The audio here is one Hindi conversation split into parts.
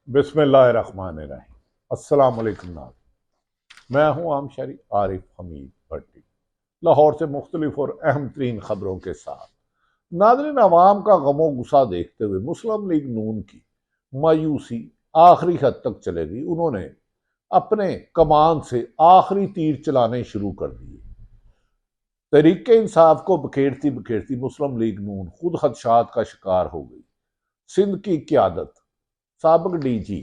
बिस्मिल्लाहिर्रहमानिर्रहीम। अस्सलाम वालेकुम नाज़रीन। मैं हूँ आम शरी आरिफ हमीद भट्टी, लाहौर से मुख्तलिफ और अहम तरीन खबरों के साथ। नाज़रीन, अवाम का गमो गुस्सा देखते हुए मुस्लिम लीग नून की मायूसी आखिरी हद तक चलेगी। उन्होंने अपने कमान से आखिरी तीर चलाने शुरू कर दिए। तहरीक इंसाफ को बखेरती बखेरती मुस्लिम लीग नून खुद खदशात का शिकार हो गई। सिंध की क्यादत साबिक डीजी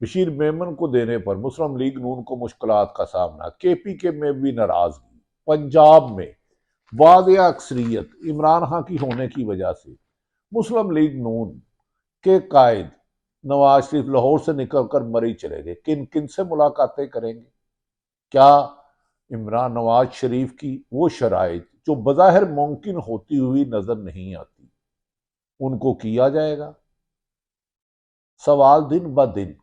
बशीर मेमन को देने पर मुस्लिम लीग नून को मुश्किलात का सामना। केपीके में भी नाराजगी। पंजाब में वादिया अक्सरियत इमरान खान की होने की वजह से मुस्लिम लीग नून के कायद नवाज शरीफ लाहौर से निकलकर मरी चले गए। किन किन से मुलाकातें करेंगे? क्या इमरान नवाज शरीफ की वो शराइत जो बज़ाहिर मुमकिन होती हुई नजर नहीं आती, उनको किया जाएगा? सवाल दिन ब दिन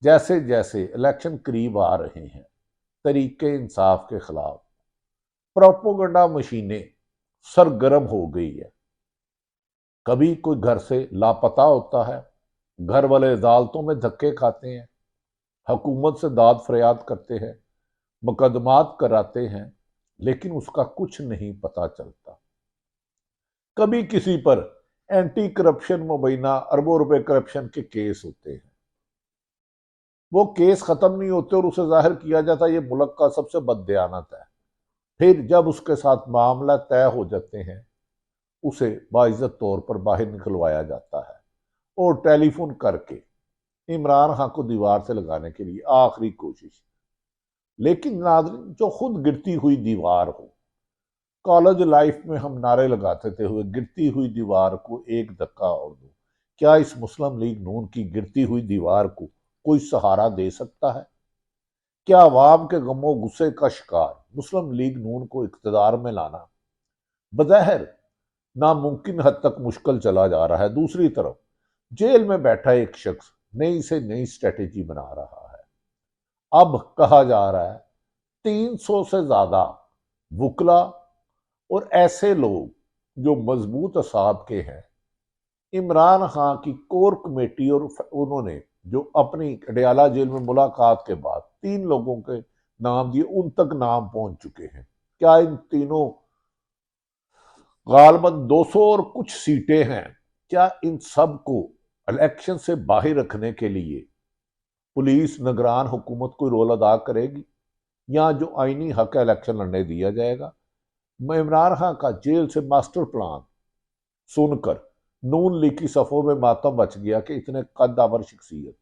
जैसे जैसे इलेक्शन करीब आ रहे हैं, तरीके इंसाफ के खिलाफ प्रोपोगंडा मशीनें सरगर्म हो गई है। कभी कोई घर से लापता होता है, घर वाले अदालतों में धक्के खाते हैं, हुकूमत से दाद फरियाद करते हैं, मुकदमात कराते हैं, लेकिन उसका कुछ नहीं पता चलता। कभी किसी पर एंटी करप्शन मुबैना अरबों रुपए करप्शन के केस होते हैं, वो केस खत्म नहीं होते और उसे जाहिर किया जाता है ये मुल्क का सबसे बददयानत है। फिर जब उसके साथ मामला तय हो जाते हैं, उसे बाइज्जत तौर पर बाहर निकलवाया जाता है और टेलीफोन करके इमरान खान को दीवार से लगाने के लिए आखिरी कोशिश। लेकिन नाज़रीन, जो खुद गिरती हुई दीवार हो, कॉलेज लाइफ में हम नारे लगाते थे हुए गिरती हुई दीवार को एक धक्का और दो। क्या इस मुस्लिम लीग नून की गिरती हुई दीवार को कोई सहारा दे सकता है? क्या अवाम के गमो गुस्से का शिकार मुस्लिम लीग नून को इख्तिदार में लाना बज़ाहिर नामुमकिन हद तक मुश्किल चला जा रहा है? दूसरी तरफ जेल में बैठा एक शख्स नई से नई स्ट्रेटेजी बना रहा है। अब कहा जा रहा है 300 से ज्यादा वुकला और ऐसे लोग जो मजबूत असाब के हैं, इमरान खान की कोर कमेटी और उन्होंने जो अपनी अडयाला जेल में मुलाकात के बाद 3 लोगों के नाम दिए, उन तक नाम पहुंच चुके हैं। क्या इन तीनों गालबन 200 और कुछ सीटें हैं, क्या इन सब को इलेक्शन से बाहर रखने के लिए पुलिस निगरान हुकूमत कोई रोल अदा करेगी, या जो आईनी हक है इलेक्शन लड़ने दिया जाएगा? इमरान खान का जेल से मास्टर प्लान सुनकर नून लीग की सफों में मातम बच गया कि इतने कद्दावर शख्सियत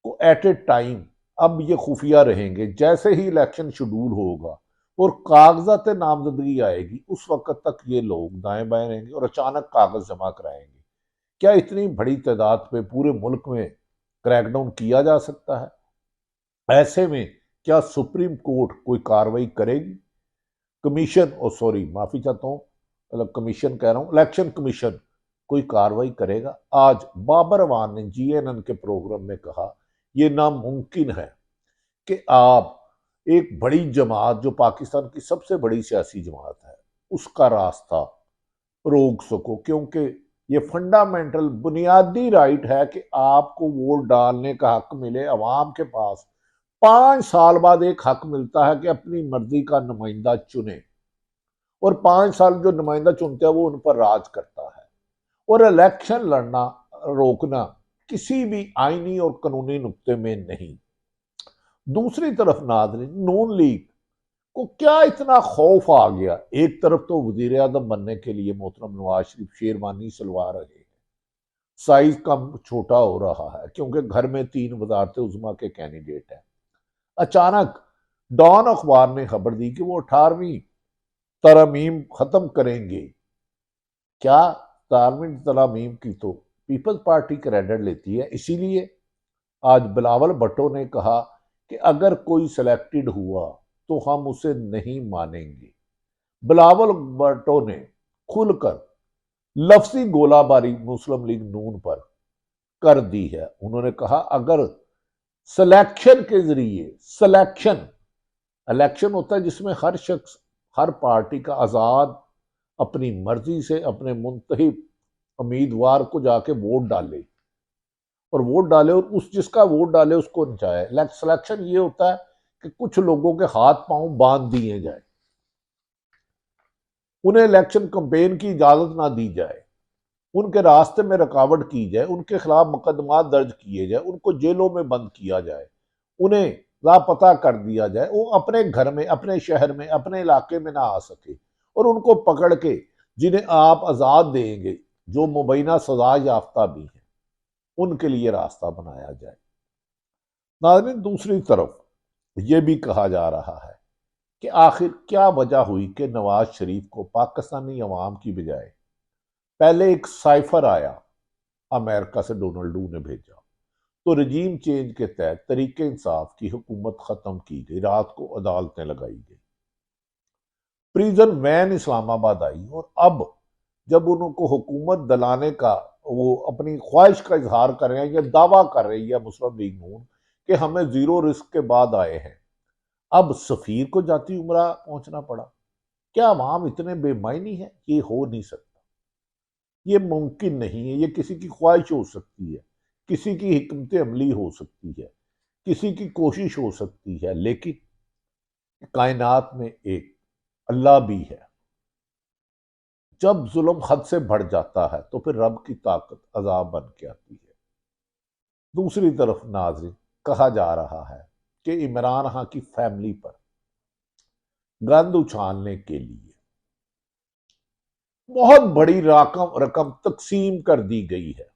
को एट ए टाइम अब ये खुफिया रहेंगे। जैसे ही इलेक्शन शेड्यूल होगा और कागजात नामजदगी आएगी, उस वक्त तक ये लोग दाएं बाएं रहेंगे और अचानक कागज जमा कराएंगे। क्या इतनी बड़ी तादाद पे पूरे मुल्क में क्रैकडाउन किया जा सकता है? ऐसे में क्या सुप्रीम कोर्ट कोई कार्रवाई करेगी? कमीशन, ओ सॉरी माफी चाहता हूं, मतलब कमीशन कह रहा हूं, इलेक्शन कमीशन कोई कार्रवाई करेगा? आज बाबर अवान ने जीएनएन के प्रोग्राम में कहा यह नामुमकिन है कि आप एक बड़ी जमात जो पाकिस्तान की सबसे बड़ी सियासी जमात है उसका रास्ता रोक सको, क्योंकि ये फंडामेंटल बुनियादी राइट है कि आपको वोट डालने का हक मिले। अवाम के पास 5 साल बाद एक हक मिलता है कि अपनी मर्जी का नुमाइंदा चुने, और 5 साल जो नुमाइंदा चुनते हैं वो उन पर राज करता है। और इलेक्शन लड़ना रोकना किसी भी आईनी और कानूनी नुक्ते में नहीं। दूसरी तरफ नाज़रीन, नून लीग को क्या इतना खौफ आ गया? एक तरफ तो वजीर आजम बनने के लिए मोहतरम नवाज शरीफ शेरवानी सलवा रहे हैं, साइज कम छोटा हो रहा है क्योंकि घर में 3 वजारत उज़्मा के कैंडिडेट हैं। अचानक डॉन अखबार ने खबर दी कि वो 18वीं तरमीम खत्म करेंगे। क्या 18वीं तरमीम की तो पीपल्स पार्टी क्रेडिट लेती है, इसीलिए आज बिलावल भट्टो ने कहा कि अगर कोई सिलेक्टेड हुआ तो हम उसे नहीं मानेंगे। बिलावल भट्टो ने खुलकर लफ्जी गोलाबारी मुस्लिम लीग नून पर कर दी है। उन्होंने कहा अगर सिलेक्शन के जरिए, सिलेक्शन इलेक्शन होता है जिसमें हर शख्स, हर पार्टी का आजाद अपनी मर्जी से अपने मुंतखब उम्मीदवार को जाके वोट डाले, और वोट डाले और उस जिसका वोट डाले उसको नचाए। सिलेक्शन ये होता है कि कुछ लोगों के हाथ पांव बांध दिए जाए, उन्हें इलेक्शन कैंपेन की इजाजत ना दी जाए, उनके रास्ते में रुकावट की जाए, उनके खिलाफ मुकदमा दर्ज किए जाए, उनको जेलों में बंद किया जाए, उन्हें लापता कर दिया जाए, वो अपने घर में, अपने शहर में, अपने इलाके में ना आ सके, और उनको पकड़ के जिन्हें आप आजाद देंगे, जो मुबैना सजा याफ्ता भी हैं, उनके लिए रास्ता बनाया जाए। नाज़रीन, दूसरी तरफ यह भी कहा जा रहा है कि आखिर क्या वजह हुई कि नवाज शरीफ को पाकिस्तानी अवाम की बजाय पहले एक साइफर आया, अमेरिका से डोनाल्डो ने भेजा, तो रजीम चेंज के तहत तरीके इंसाफ की हुकूमत खत्म की गई, रात को अदालतें लगाई गई, प्रिजन वैन इस्लामाबाद आई, और अब जब उनको हुकूमत दिलाने का वो अपनी ख्वाहिश का इजहार कर रहे हैं या दावा कर रही है मुस्लिम लीग नून कि हमें जीरो रिस्क के बाद आए हैं, अब सफीर को जाती उम्रा पहुंचना पड़ा। क्या अवाम इतने बेमायनी है? ये हो नहीं सकता, ये मुमकिन नहीं है। ये किसी की ख्वाहिश हो सकती है, किसी की हिकमत अमली हो सकती है, किसी की कोशिश हो सकती है, लेकिन कायनात में एक अल्लाह भी है। जब जुल्म हद से बढ़ जाता है तो फिर रब की ताकत अजाब बन के आती है। दूसरी तरफ नाज़रीन, कहा जा रहा है कि इमरान खान की फैमिली पर गंद उछालने के लिए बहुत बड़ी रकम तकसीम कर दी गई है।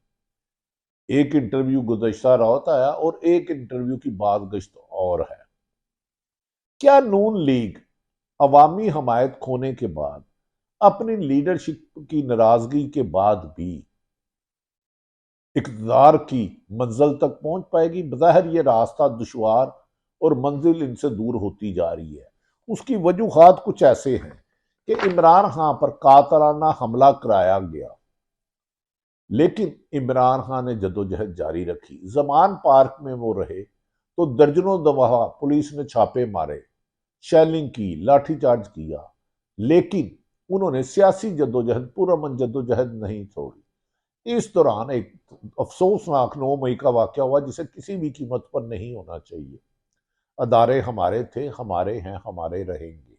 एक इंटरव्यू गुज़श्ता रात आया और एक इंटरव्यू की बात गश्त और है। क्या नून लीग अवामी हमायत खोने के बाद, अपनी लीडरशिप की नाराजगी के बाद भी इक़्तिदार की मंजिल तक पहुंच पाएगी? बज़ाहिर ये रास्ता दुश्वार और मंजिल इनसे दूर होती जा रही है। उसकी वजूहात कुछ ऐसे हैं कि इमरान खान पर कातलाना हमला कराया गया, लेकिन इमरान खान ने जदोजहद जारी रखी। जमान पार्क में वो रहे तो दर्जनों दफा पुलिस ने छापे मारे, शेलिंग की, लाठीचार्ज किया, लेकिन उन्होंने सियासी जदोजहद, पुरअमन जदोजहद नहीं छोड़ी। इस दौरान एक अफसोसनाक 9 मई का वाकया हुआ जिसे किसी भी कीमत पर नहीं होना चाहिए। अदारे हमारे थे, हमारे हैं, हमारे रहेंगे,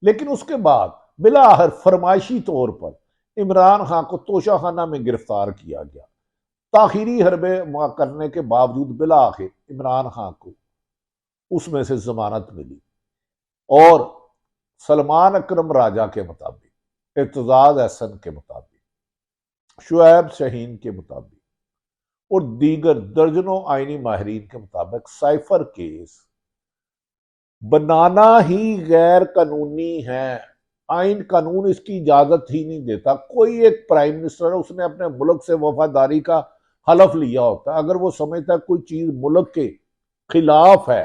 लेकिन उसके बाद बिलाखिर फरमाइशी तौर पर इमरान खान को तोशाखाना में गिरफ्तार किया गया। ताखीरी हरबे करने के बावजूद बिलाखिर इमरान खान को उसमें से जमानत मिली, और सलमान अकरम राजा के मुताबिक, एतजाज एहसन के मुताबिक, शुएब शहीन के मुताबिक और दीगर दर्जनों आईनी माहिरीन के मुताबिक साइफर केस बनाना ही गैर कानूनी है। आइन कानून इसकी इजाजत ही नहीं देता। कोई एक प्राइम मिनिस्टर है, उसने अपने मुल्क से वफादारी का हलफ लिया होता है, अगर वो समझता है कोई चीज मुल्क के खिलाफ है,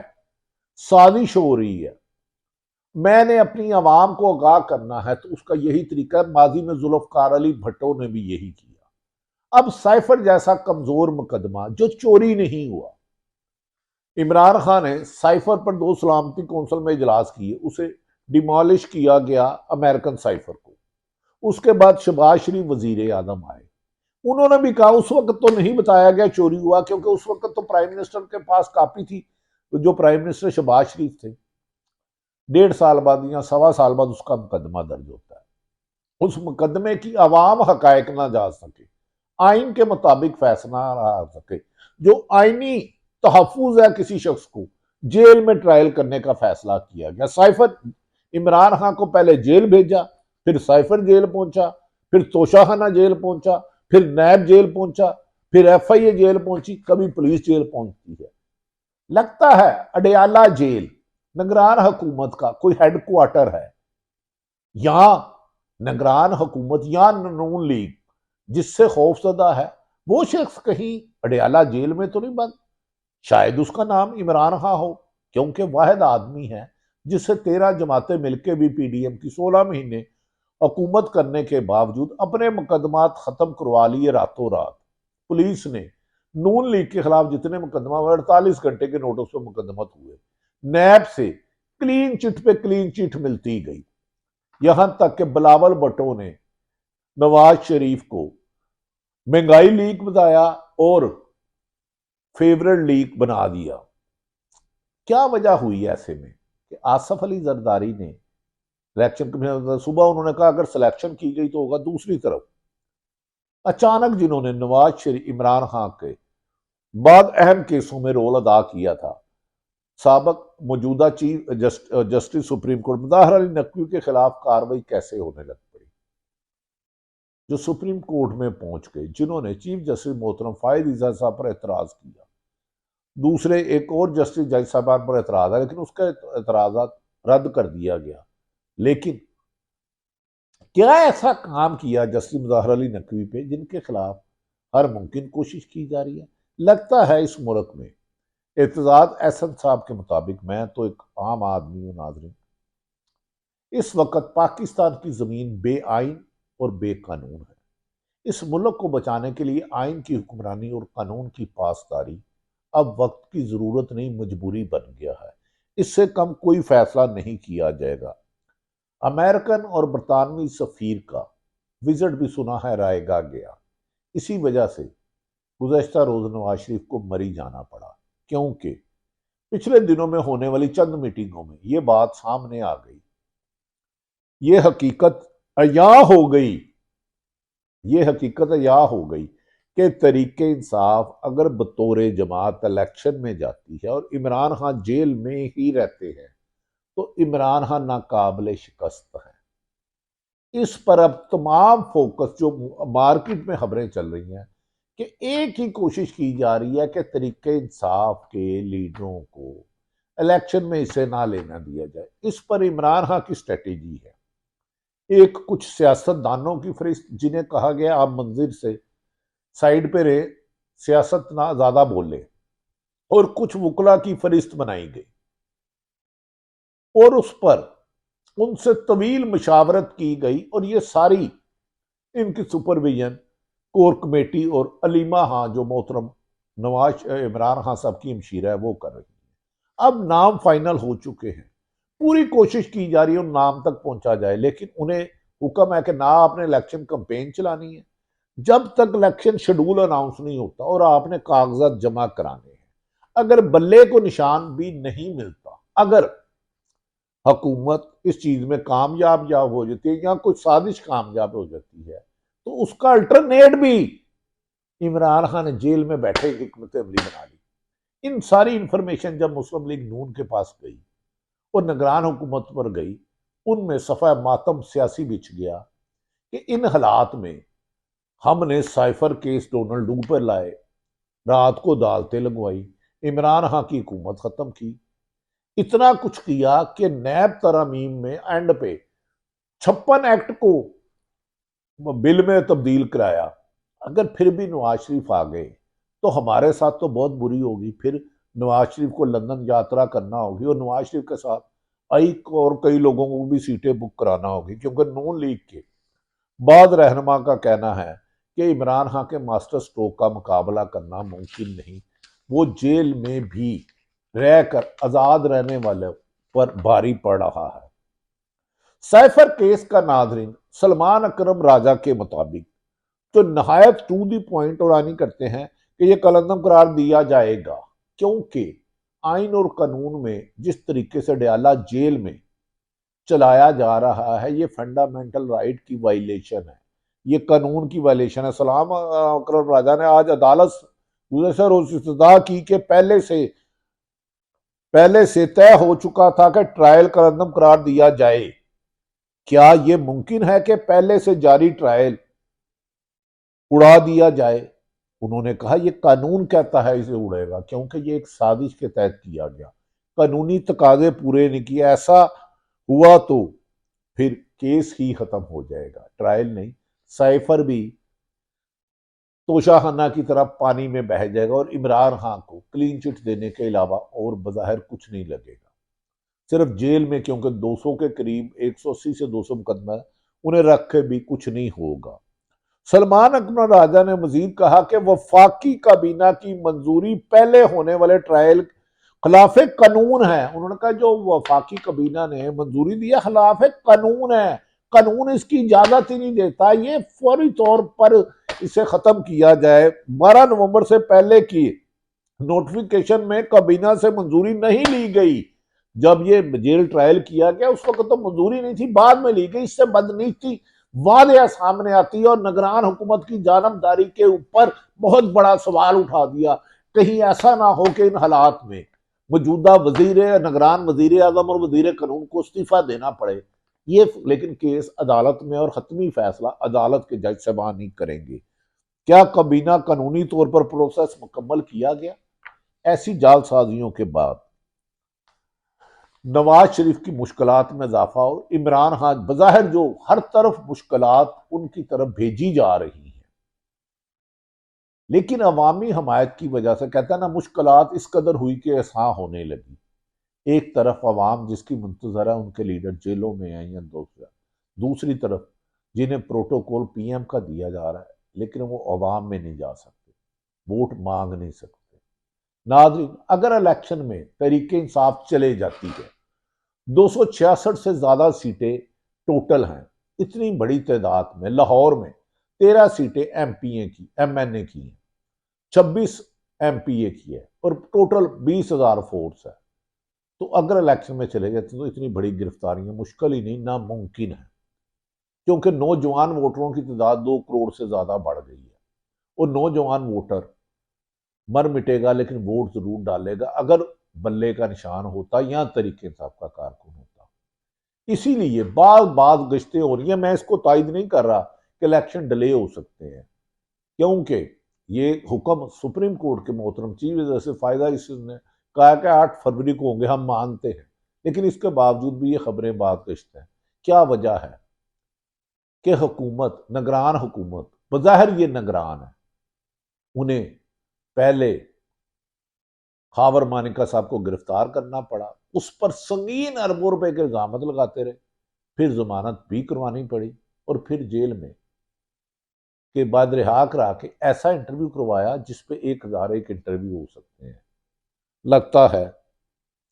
साजिश हो रही है, मैंने अपनी आवाम को आगाह करना है, तो उसका यही तरीका है। माजी में जुल्फकार अली भट्टो ने भी यही किया। अब साइफर जैसा कमजोर मुकदमा जो चोरी नहीं हुआ, इमरान खान ने साइफर पर 2 सलामती कौंसिल में इजलास किए, उसे डिमोलिश किया गया अमेरिकन साइफर को। उसके बाद शहबाज शरीफ वजीर आजम आए, उन्होंने भी कहा उस वक्त तो नहीं बताया गया चोरी हुआ, क्योंकि उस वक्त तो प्राइम मिनिस्टर के पास कापी थी, जो प्राइम मिनिस्टर शहबाज शरीफ थे। 1.5 साल बाद या 1.25 साल बाद उसका मुकदमा दर्ज होता है। उस मुकदमे की अवाम हकायक ना जा सके, आइन के मुताबिक फैसला आ सके, जो आईनी तहफुज है किसी शख्स को, जेल में ट्रायल करने का फैसला किया गया। साइफर इमरान खान को पहले जेल भेजा, फिर साइफर जेल पहुंचा, फिर तोशाखाना जेल पहुंचा, फिर नैब जेल पहुंचा, फिर FIA जेल पहुंची, कभी पुलिस जेल पहुंचती है। लगता है अडयाला जेल निगरान हुकूमत का कोई हेडक्वार्टर है। यहां निगरान हुकूमत या नून लीग जिससे खौफजदा है, वो शख्स कहीं अडयाला जेल में तो नहीं बंद? शायद उसका नाम इमरान खान हो, क्योंकि वाहिद आदमी है जिससे 13 जमातें मिलकर भी PDM की 16 महीने हुकूमत करने के बावजूद अपने मुकदमात खत्म करवा लिए रातों रात। पुलिस ने नून लीग के खिलाफ जितने मुकदमा हुए, 48 घंटे के नोटिस पर मुकदमत हुए। नैब से क्लीन चिट पे क्लीन चिट मिलती गई, यहां तक कि बिलावल भुट्टो ने नवाज शरीफ को महंगाई लीक बताया और फेवरेट लीग बना दिया। क्या वजह हुई ऐसे में कि आसफ अली जरदारी ने इलेक्शन कमीशन, सुबह उन्होंने कहा अगर सिलेक्शन की गई तो होगा, दूसरी तरफ अचानक जिन्होंने नवाज शरीफ, इमरान खान के बाद अहम केसों में रोल अदा किया था, साबक मौजूदा chief justice supreme court Mazahar Ali Naqvi के खिलाफ कार्रवाई कैसे होने लग पड़ी, जो सुप्रीम कोर्ट में पहुंच गए, जिन्होंने चीफ जस्टिस मोहतरम फायद ईसा साहब पर एतराज किया, दूसरे एक और जस्टिस जज साहबान पर एतराज है, लेकिन उसका एतराज़ात रद्द कर दिया गया। लेकिन क्या ऐसा काम किया जस्टिस मुज़ाहिर अली नकवी पे जिनके खिलाफ हर मुमकिन कोशिश की जा रही है? लगता है इस मुल्क में एतजाज एहसन साहब के मुताबिक, मैं तो एक आम आदमी हूं नाज़रीन, इस वक्त पाकिस्तान की जमीन बेआइन और बेकानून है। इस मुल्क को बचाने के लिए आइन की हुक्मरानी और कानून की पासदारी अब वक्त की जरूरत नहीं, मजबूरी बन गया है। इससे कम कोई फैसला नहीं किया जाएगा। अमेरिकन और बरतानवी सफीर का विजिट भी सुना है रायगा गया। इसी वजह से गुज़श्ता रोज नवाज शरीफ को मरी जाना पड़ा, क्योंकि पिछले दिनों में होने वाली चंद मीटिंगों में यह बात सामने आ गई, ये हकीकत अया हो गई, ये हकीकत अया हो गई कि तरीके इंसाफ अगर बतौर जमात इलेक्शन में जाती है और इमरान खान जेल में ही रहते हैं तो इमरान खान नाकाबिल शिकस्त है। इस पर अब तमाम फोकस जो मार्केट में खबरें चल रही हैं कि एक ही कोशिश की जा रही है कि तरीके इंसाफ के लीडरों को इलेक्शन में हिस्से ना लेना दिया जाए। इस पर इमरान खान की स्ट्रेटेजी है, एक कुछ सियासतदानों की फरिश्त जिन्हें कहा गया आप मंजिर से साइड पे रहे, सियासत ना ज्यादा बोले, और कुछ वकला की फरिश्त बनाई गई और उस पर उनसे तवील मशावरत की गई और ये सारी इनकी सुपरविजन कोर कमेटी और अलीमा खां जो मोहतरम नवाज इमरान खान साहब की हमशीरा है वो कर रही है। अब नाम फाइनल हो चुके हैं, पूरी कोशिश की जा रही है उन नाम तक पहुंचा जाए, लेकिन उन्हें हुक्म है कि ना आपने इलेक्शन कंपेन चलानी है जब तक इलेक्शन शेड्यूल अनाउंस नहीं होता और आपने कागजात जमा कराने हैं। अगर बल्ले को निशान भी नहीं मिलता, अगर हुकूमत इस चीज में कामयाब हो जाती है या कोई साजिश कामयाब हो जाती है तो उसका अल्टरनेट भी इमरान खान ने जेल में बैठे हिकमत अमली बना ली। इन सारी इंफॉर्मेशन जब मुस्लिम लीग नून के पास गई और निगरान हुकूमत पर गई, उनमें सफा मातम सियासी बिछ गया कि इन हालात में हमने साइफर केस डोनाल्ड डू पर लाए, रात को अदालतें लगवाई, इमरान खान की हुकूमत खत्म की, इतना कुछ किया कि नैब तरमीम में एंड पे 56 एक्ट को बिल में तब्दील कराया। अगर फिर भी नवाज शरीफ आ गए तो हमारे साथ तो बहुत बुरी होगी, फिर नवाज शरीफ को लंदन यात्रा करना होगी और नवाज शरीफ के साथ और कई लोगों को भी सीटें बुक कराना होगी, क्योंकि नून लीग के बाद रहनुमा का कहना है कि इमरान खान के मास्टर स्ट्रोक का मुकाबला करना मुमकिन नहीं, वो जेल में भी रहकर आजाद रहने वाले पर भारी पड़ रहा है। साइफर केस का नाजरीन सलमान अकरम राजा के मुताबिक तो नहायत टू दी पॉइंट और आनी करते हैं कि यह कलंदम करार दिया जाएगा, क्योंकि आइन और कानून में जिस तरीके से डयाला जेल में चलाया जा रहा है ये फंडामेंटल राइट की वायलेशन है, ये कानून की वायलेशन है। सलाम अकरम राजा ने आज अदालत गुज़श्ता की कि पहले से तय हो चुका था कि ट्रायल कलंदम करार दिया जाए। क्या यह मुमकिन है कि पहले से जारी ट्रायल उड़ा दिया जाए? उन्होंने कहा यह कानून कहता है इसे उड़ेगा, क्योंकि यह एक साजिश के तहत किया गया, कानूनी तकाजे पूरे नहीं किए। ऐसा हुआ तो फिर केस ही खत्म हो जाएगा, ट्रायल नहीं। साइफर भी तोशाखाना की तरह पानी में बह जाएगा और इमरान खान को क्लीन चिट देने के अलावा और बज़ाहिर कुछ नहीं लगेगा, सिर्फ जेल में, क्योंकि 200 के करीब 180 से 200 मुकदमा है, उन्हें रख के भी कुछ नहीं होगा। सलमान अकबर राजा ने मजीद कहा कि वफाकी काबीना की मंजूरी पहले होने वाले ट्रायल खिलाफे कानून है। उन्होंने कहा जो वफाकी काबीना ने मंजूरी दिया खिलाफे कानून है, कानून इसकी इजाजत ही नहीं देता, ये फौरी तौर पर इसे खत्म किया जाए। 12 नवंबर से पहले की नोटिफिकेशन में काबीना से मंजूरी नहीं ली गई। जब ये जेल ट्रायल किया गया उस वक्त तो मंजूरी नहीं थी, बाद में ली गई। इससे बदनीति वादिया सामने आती है और निगरान हुकूमत की जानबदारी के ऊपर बहुत बड़ा सवाल उठा दिया। कहीं ऐसा ना हो कि इन हालात में मौजूदा वजीर निगरान, वजीर आजम और वजीर कानून को इस्तीफा देना पड़े। ये लेकिन केस अदालत में और हतमी फैसला अदालत के जज साहबान ही करेंगे। क्या काबीना कानूनी तौर पर प्रोसेस मुकम्मल किया गया? ऐसी जालसाजियों के बाद नवाज शरीफ की मुश्किलात में इजाफा और इमरान खान बज़ाहिर जो हर तरफ मुश्किलात उनकी तरफ भेजी जा रही हैं, लेकिन अवामी हमायत की वजह से, कहता है ना, मुश्किलात इस कदर हुई कि आसान होने लगी। एक तरफ अवाम जिसकी मुंतजर है उनके लीडर जेलों में हैं या दूसरी तरफ जिन्हें प्रोटोकॉल पीएम का दिया जा रहा है लेकिन वो अवाम में नहीं जा सकते, वोट मांग नहीं सकते। नाज़रीन, अगर इलेक्शन में तहरीक इंसाफ चले जाती है, 266 से ज्यादा सीटें टोटल हैं, इतनी बड़ी तादाद में लाहौर में 13 सीटें एमपीए की, एमएनए की हैं, 26 एमपीए की है और टोटल 20,000 फोर्स है। तो अगर इलेक्शन में चले जाते तो इतनी बड़ी गिरफ्तारियां मुश्किल ही नहीं, नामुमकिन है, क्योंकि नौजवान वोटरों की तादाद 2 करोड़ से ज्यादा बढ़ गई है और नौजवान वोटर मर मिटेगा लेकिन वोट जरूर डालेगा अगर बल्ले का निशान होता या तरीके इंसाफ का कारकुन होता। इसीलिए बार बार गश्तें हो रही हैं। मैं इसको तायद नहीं कर रहा कि इलेक्शन डिले हो सकते हैं, क्योंकि ये हुक्म सुप्रीम कोर्ट के मोहतरम चीफ जस्टिस फायदा इसने कहा कि 8 फरवरी को होंगे, हम मानते हैं, लेकिन इसके बावजूद भी ये खबरें बात गश्त हैं। क्या वजह है कि हुकूमत, निगरान हुकूमत, बज़ाहिर ये निगरान है, उन्हें पहले खावर मानिका साहब को गिरफ्तार करना पड़ा, उस पर संगीन अरबों रुपए के इल्जाम लगाते रहे, फिर जमानत भी करवानी पड़ी और फिर जेल में के बाद रिहा करा के ऐसा इंटरव्यू करवाया जिसपे 1001 इंटरव्यू हो सकते हैं। लगता है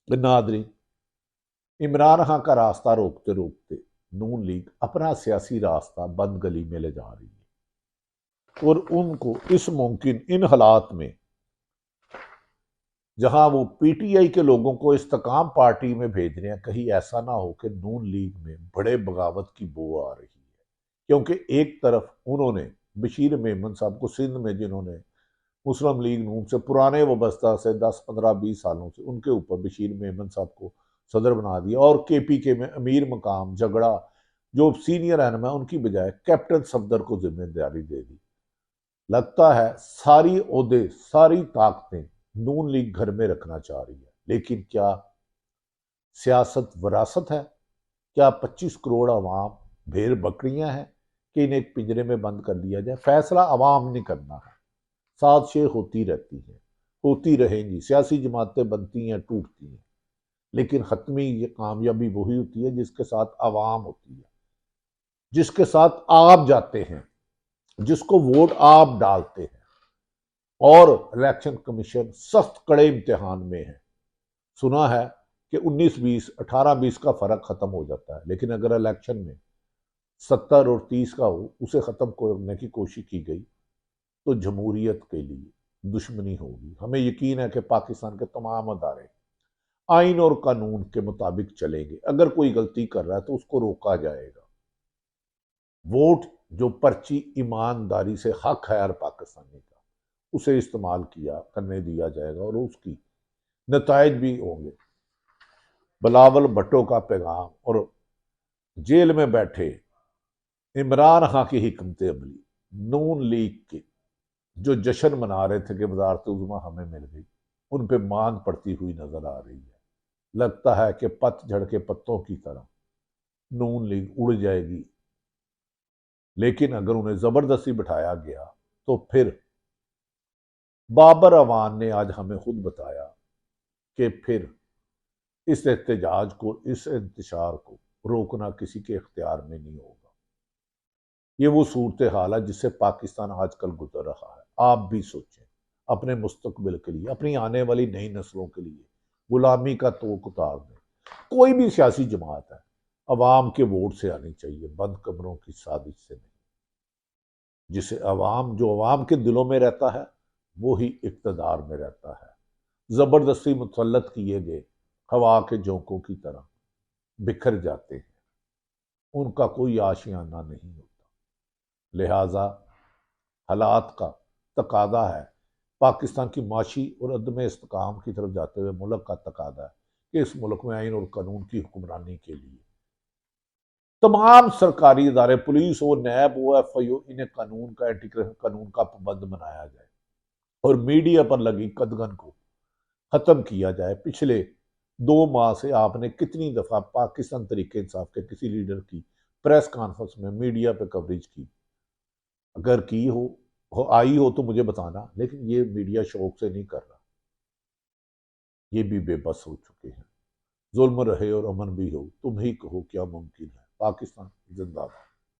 कि नादरीन, इमरान खान का रास्ता रोकते रोकते नून लीग अपना सियासी रास्ता बंद गली में ले जा रही है और उनको इस मुमकिन इन हालात में जहां वो पीटीआई के लोगों को इस्तेकाम पार्टी में भेज रहे हैं, कहीं ऐसा ना हो कि नून लीग में बड़े बगावत की बो आ रही है। क्योंकि एक तरफ उन्होंने बशीर मेमन साहब को सिंध में, जिन्होंने मुस्लिम लीग नून से पुराने वाबस्ता से 10-15-20 सालों से, उनके ऊपर बशीर मेमन साहब को सदर बना दिया और केपीके में अमीर मकाम झगड़ा जो सीनियर रहनमा है उनकी बजाय कैप्टन सफदर को जिम्मेदारी दे दी। लगता है सारी ओहदे, सारी ताकतें नून लीग घर में रखना चाह रही है। लेकिन क्या सियासत विरासत है? क्या 25 करोड़ अवाम भेड़ बकरियां हैं कि इन्हें एक पिंजरे में बंद कर दिया जाए? फैसला अवाम ने करना है। साजिशें होती रहती हैं, होती रहेंगी, सियासी जमातें बनती हैं, टूटती हैं, लेकिन हतमी ये कामयाबी वही होती है जिसके साथ अवाम होती है, जिसके साथ आप जाते हैं, जिसको वोट आप डालते हैं। और इलेक्शन कमीशन सख्त कड़े इम्तिहान में है। सुना है कि 19-20, 18-20 का फर्क खत्म हो जाता है, लेकिन अगर इलेक्शन में 70 और 30 का हो, उसे खत्म करने की कोशिश की गई तो जमहूरियत के लिए दुश्मनी होगी। हमें यकीन है कि पाकिस्तान के तमाम अदारे आइन और कानून के मुताबिक चलेंगे। अगर कोई गलती कर रहा है तो उसको रोका जाएगा। वोट जो पर्ची ईमानदारी से हक है हर पाकिस्तानी का, उसे इस्तेमाल किया करने दिया जाएगा और उसकी नतायज भी होंगे। बिलावल भुट्टो का पैगाम और जेल में बैठे इमरान खान की हिकमत अमली, नून लीग के जो जश्न मना रहे थे कि वजारत उज़्मा हमें मिल गई, उन पे मान पड़ती हुई नजर आ रही है। लगता है कि पतझड़ के पत्तों की तरह नून लीग उड़ जाएगी, लेकिन अगर उन्हें जबरदस्ती बिठाया गया तो फिर बाबर अवान ने आज हमें खुद बताया कि फिर इस एहतजाज को, इस इंतशार को रोकना किसी के इख्तियार में नहीं होगा। ये वो सूरत हाल है जिससे पाकिस्तान आजकल गुजर रहा है। आप भी सोचें, अपने मुस्तकबिल के लिए, अपनी आने वाली नई नस्लों के लिए गुलामी का तोक उतार दें। कोई भी सियासी जमात है, अवाम के वोट से आनी चाहिए, बंद कमरों की साजिश से नहीं। जिसे अवाम, जो अवाम के दिलों में रहता है वो ही इक्तदार में रहता है। जबरदस्ती मुसल्लत किए गए हवा के झोंकों की तरह बिखर जाते हैं, उनका कोई आशियाना नहीं होता। लिहाजा हालात का तकादा है, पाकिस्तान की माशी और अदम इस्तेकाम की तरफ जाते हुए मुल्क का तकादा है कि इस मुल्क में आइन और कानून की हुक्मरानी के लिए तमाम सरकारी इदारे, पुलिस हो, नैब हो, FI हो, इन्हें कानून का, एंटी करप्शन कानून का पाबंद बनाया जाए और मीडिया पर लगी कदगन को खत्म किया जाए। पिछले 2 माह से आपने कितनी दफा पाकिस्तान तरीके इंसाफ के किसी लीडर की प्रेस कॉन्फ्रेंस में मीडिया पे कवरेज की? अगर की हो आई हो तो मुझे बताना, लेकिन ये मीडिया शौक से नहीं कर रहा, ये भी बेबस हो चुके हैं। जुल्म रहे और अमन भी हो, तुम ही कहो क्या मुमकिन है। पाकिस्तान जिंदाबाद।